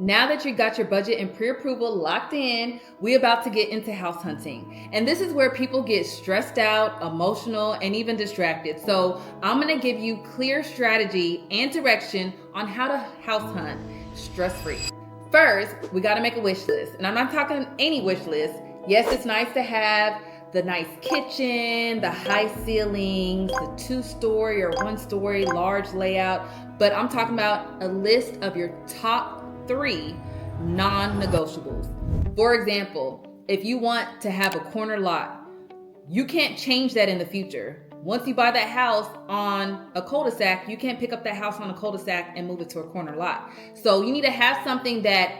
Now that you got your budget and pre-approval locked in, we're about to get into house hunting. And this is where people get stressed out, emotional, and even distracted. So I'm gonna give you clear strategy and direction on how to house hunt stress-free. First, we gotta make a wish list. And I'm not talking any wish list. Yes, it's nice to have the nice kitchen, the high ceilings, the 2-story or 1-story large layout, but I'm talking about a list of your top 3 non-negotiables. For example, if you want to have a corner lot, you can't change that in the future. Once you buy that house on a cul-de-sac, you can't pick up that house on a cul-de-sac and move it to a corner lot. So you need to have something that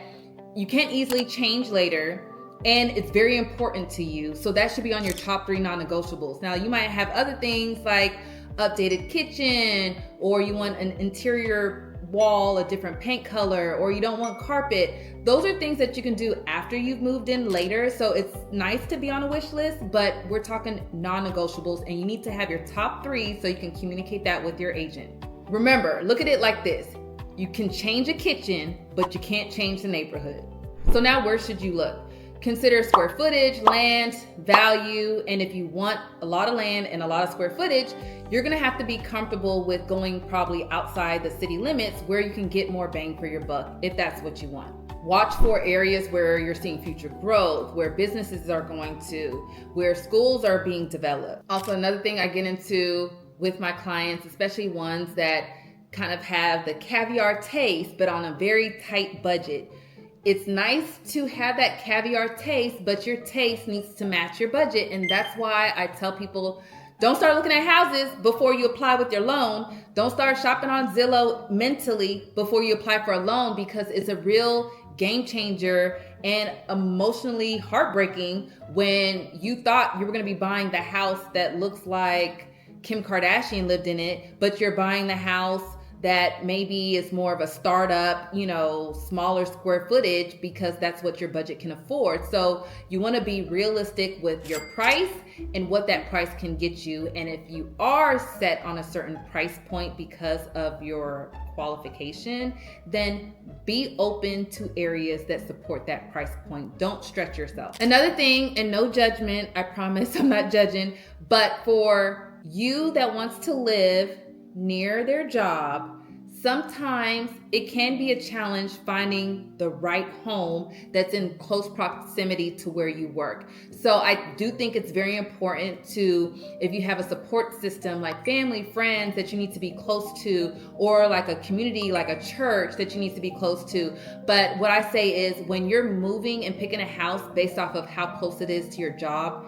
you can't easily change later, and it's very important to you. So that should be on your top 3 non-negotiables. Now, you might have other things like updated kitchen, or you want an interior wall, a different paint color, or you don't want carpet. Those are things that you can do after you've moved in later. So it's nice to be on a wish list, but we're talking non-negotiables, and you need to have your top 3 so you can communicate that with your agent. Remember, look at it like this. You can change a kitchen, but you can't change the neighborhood. So now where should you look? Consider square footage, land, value, and if you want a lot of land and a lot of square footage, you're gonna have to be comfortable with going probably outside the city limits where you can get more bang for your buck if that's what you want. Watch for areas where you're seeing future growth, where businesses are going to, where schools are being developed. Also, another thing I get into with my clients, especially ones that kind of have the caviar taste, but on a very tight budget. It's nice to have that caviar taste, but your taste needs to match your budget. And that's why I tell people, don't start looking at houses before you apply with your loan. Don't start shopping on Zillow mentally before you apply for a loan, because it's a real game changer and emotionally heartbreaking when you thought you were going to be buying the house that looks like Kim Kardashian lived in it, but you're buying the house that maybe is more of a startup, smaller square footage, because that's what your budget can afford. So you want to be realistic with your price and what that price can get you. And if you are set on a certain price point because of your qualification, then be open to areas that support that price point. Don't stretch yourself. Another thing, and no judgment, I promise I'm not judging, but for you that wants to live near their job, sometimes it can be a challenge finding the right home that's in close proximity to where you work. So I do think it's very important to, if you have a support system like family, friends that you need to be close to, or like a community, like a church that you need to be close to. But what I say is, when you're moving and picking a house based off of how close it is to your job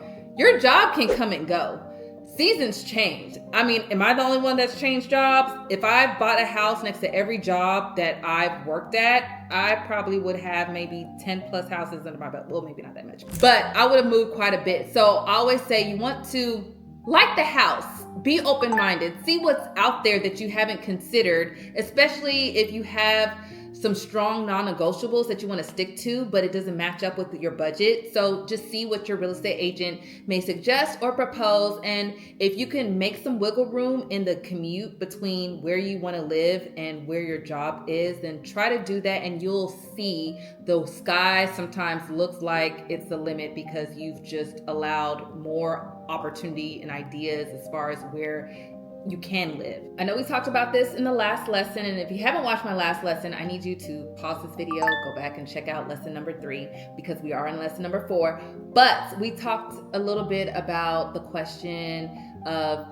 can come and go. Seasons change. I mean, am I the only one that's changed jobs? If I bought a house next to every job that I've worked at, I probably would have maybe 10 plus houses under my belt. Well, maybe not that much, but I would have moved quite a bit. So I always say you want to like the house, be open-minded, see what's out there that you haven't considered, especially if you have some strong non-negotiables that you want to stick to, but it doesn't match up with your budget. So just see what your real estate agent may suggest or propose. And if you can make some wiggle room in the commute between where you want to live and where your job is, then try to do that, and you'll see the sky sometimes looks like it's the limit, because you've just allowed more opportunity and ideas as far as where you can live. I know we talked about this in the last lesson, and if you haven't watched my last lesson, I need you to pause this video, go back and check out lesson number 3, because we are in lesson number 4. But we talked a little bit about the question of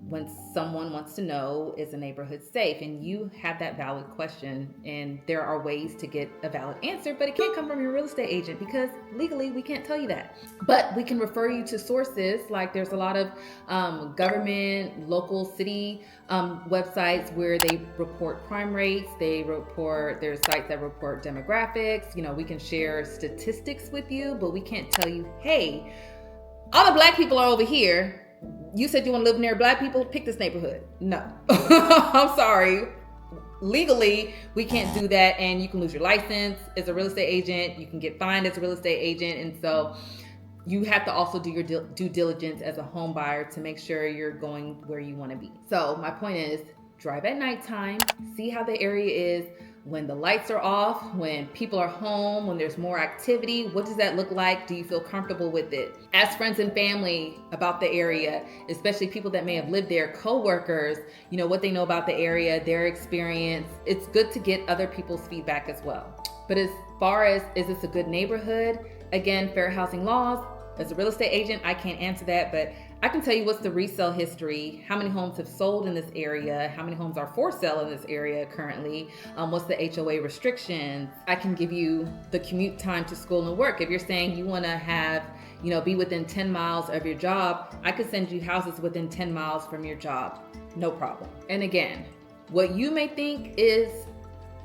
when someone wants to know, is a neighborhood safe? And you have that valid question, and there are ways to get a valid answer, but it can't come from your real estate agent, because legally we can't tell you that. But we can refer you to sources, like there's a lot of government, local city websites where they report crime rates, there's sites that report demographics. We can share statistics with you, but we can't tell you, hey, all the black people are over here. You said you want to live near black people, pick this neighborhood. No, I'm sorry. Legally, we can't do that, and you can lose your license as a real estate agent. You can get fined as a real estate agent. And so you have to also do your due diligence as a home buyer to make sure you're going where you want to be. So my point is, drive at nighttime, see how the area is, when the lights are off, when people are home, when there's more activity? What does that look like? Do you feel comfortable with it? Ask friends and family about the area, especially people that may have lived there, co-workers, what they know about the area, their experience. It's good to get other people's feedback as well. But as far as, is this a good neighborhood? Again, fair housing laws. As a real estate agent, I can't answer that, but I can tell you what's the resale history, how many homes have sold in this area, how many homes are for sale in this area currently, what's the HOA restrictions. I can give you the commute time to school and work. If you're saying you want to have, be within 10 miles of your job, I could send you houses within 10 miles from your job, no problem. And again, what you may think is,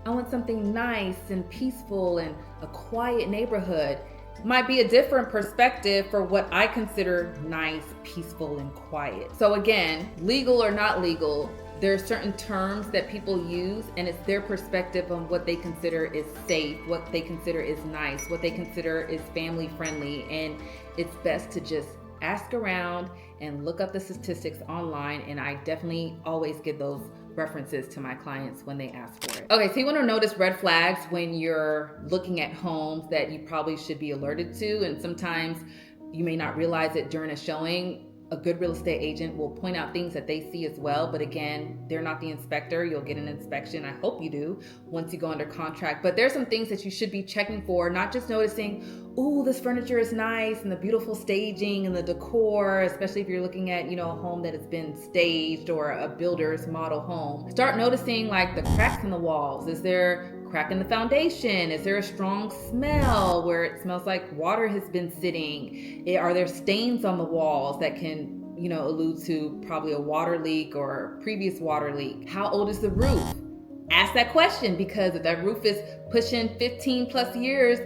I want something nice and peaceful and a quiet neighborhood, might be a different perspective for what I consider nice, peaceful, and quiet. So again, legal or not legal, there are certain terms that people use, and it's their perspective on what they consider is safe, what they consider is nice, what they consider is family friendly, and it's best to just ask around and look up the statistics online, and I definitely always give those references to my clients when they ask for it. Okay, so you want to notice red flags when you're looking at homes that you probably should be alerted to, and sometimes you may not realize it during a showing. A good real estate agent will point out things that they see as well, but again, they're not the inspector. You'll get an inspection, I hope you do, once you go under contract. But there's some things that you should be checking for, not just noticing, ooh, this furniture is nice and the beautiful staging and the decor, especially if you're looking at, a home that has been staged or a builder's model home. Start noticing like the cracks in the walls. Is there crack in the foundation? Is there a strong smell where it smells like water has been sitting? Are there stains on the walls that can, allude to probably a water leak or a previous water leak? How old is the roof? Ask that question, because if that roof is pushing 15 plus years,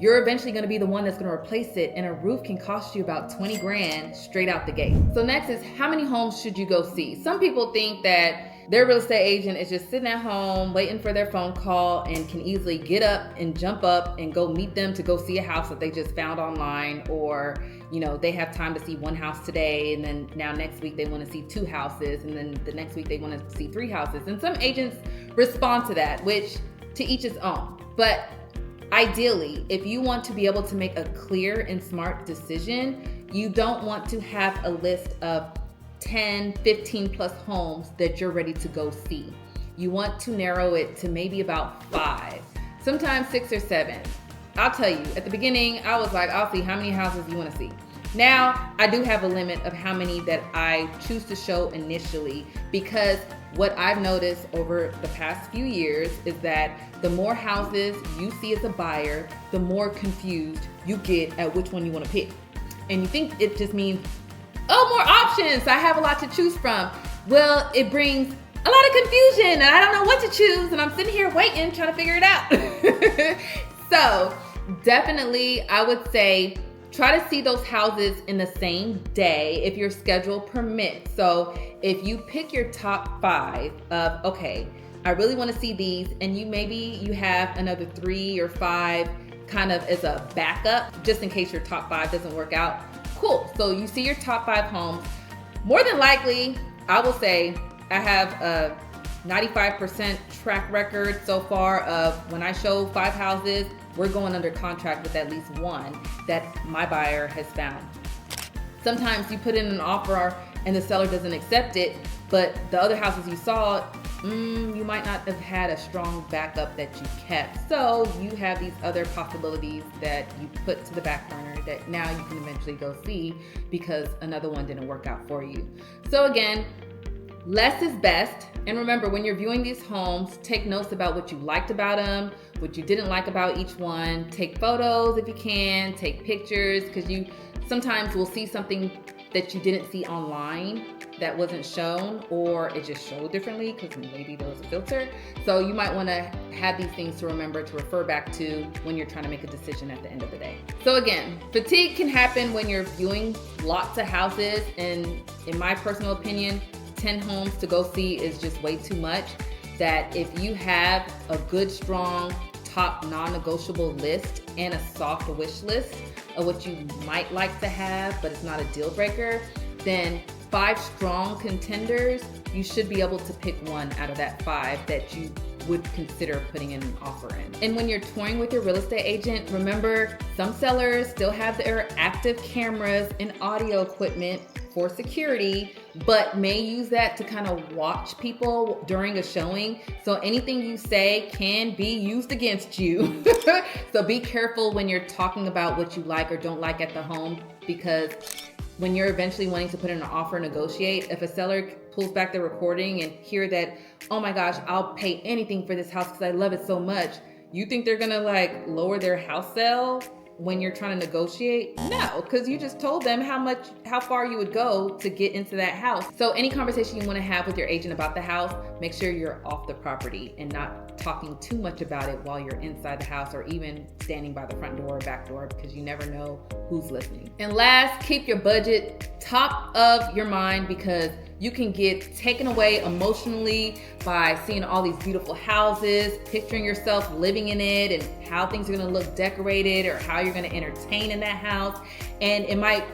you're eventually going to be the one that's going to replace it, and a roof can cost you about 20 grand straight out the gate. So next is, how many homes should you go see? Some people think that their real estate agent is just sitting at home waiting for their phone call and can easily get up and jump up and go meet them to go see a house that they just found online, or they have time to see one house today, and then now next week they want to see 2 houses, and then the next week they want to see 3 houses. And some agents respond to that, which to each his own. But ideally, if you want to be able to make a clear and smart decision, you don't want to have a list of 10, 15 plus homes that you're ready to go see. You want to narrow it to maybe about 5, sometimes 6 or 7. I'll tell you, at the beginning, I was like, I'll see how many houses you want to see. Now, I do have a limit of how many that I choose to show initially, because what I've noticed over the past few years is that the more houses you see as a buyer, the more confused you get at which one you want to pick. And you think it just means, oh, more options, I have a lot to choose from. Well, it brings a lot of confusion, and I don't know what to choose, and I'm sitting here waiting, trying to figure it out. So definitely, I would say, try to see those houses in the same day if your schedule permits. So if you pick your top 5 of, okay, I really want to see these, and you have another 3 or 5 kind of as a backup, just in case your top 5 doesn't work out. Cool. So you see your top 5 homes. More than likely, I will say I have a 95% track record so far of when I show 5 houses, we're going under contract with at least 1 that my buyer has found. Sometimes you put in an offer and the seller doesn't accept it, but the other houses you saw, you might not have had a strong backup that you kept. So you have these other possibilities that you put to the back burner that now you can eventually go see because another one didn't work out for you. So again, less is best. And remember, when you're viewing these homes, take notes about what you liked about them, what you didn't like about each one. Take photos if you can, take pictures, because you sometimes will see something that you didn't see online that wasn't shown, or it just showed differently because maybe there was a filter. So you might want to have these things to remember to refer back to when you're trying to make a decision at the end of the day. So again, fatigue can happen when you're viewing lots of houses, and in my personal opinion, 10 homes to go see is just way too much. That if you have a good, strong, top non-negotiable list and a soft wish list of what you might like to have, but it's not a deal breaker, then 5 strong contenders, you should be able to pick one out of that 5 that you would consider putting in an offer in. And when you're touring with your real estate agent, remember, some sellers still have their active cameras and audio equipment for security, but may use that to kind of watch people during a showing. So anything you say can be used against you. So be careful when you're talking about what you like or don't like at the home, because when you're eventually wanting to put in an offer, negotiate, if a seller pulls back the recording and hear that, oh my gosh, I'll pay anything for this house because I love it so much, you think they're gonna like lower their house sale when you're trying to negotiate? No, because you just told them how far you would go to get into that house. So any conversation you want to have with your agent about the house, make sure you're off the property and not talking too much about it while you're inside the house, or even standing by the front door or back door, because you never know who's listening. And last, keep your budget top of your mind, because you can get taken away emotionally by seeing all these beautiful houses, picturing yourself living in it and how things are gonna look decorated or how you're gonna entertain in that house. And it might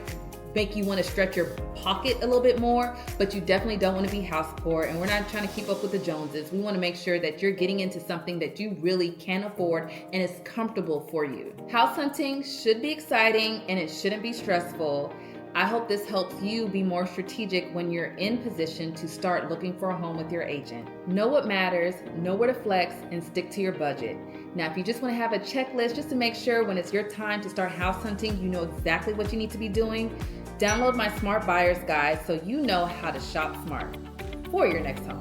make you wanna stretch your pocket a little bit more, but you definitely don't wanna be house poor. And we're not trying to keep up with the Joneses. We wanna make sure that you're getting into something that you really can afford and is comfortable for you. House hunting should be exciting and it shouldn't be stressful. I hope this helps you be more strategic when you're in position to start looking for a home with your agent. Know what matters, know where to flex, and stick to your budget. Now, if you just want to have a checklist just to make sure when it's your time to start house hunting, you know exactly what you need to be doing, download my Smart Buyer's Guide so you know how to shop smart for your next home.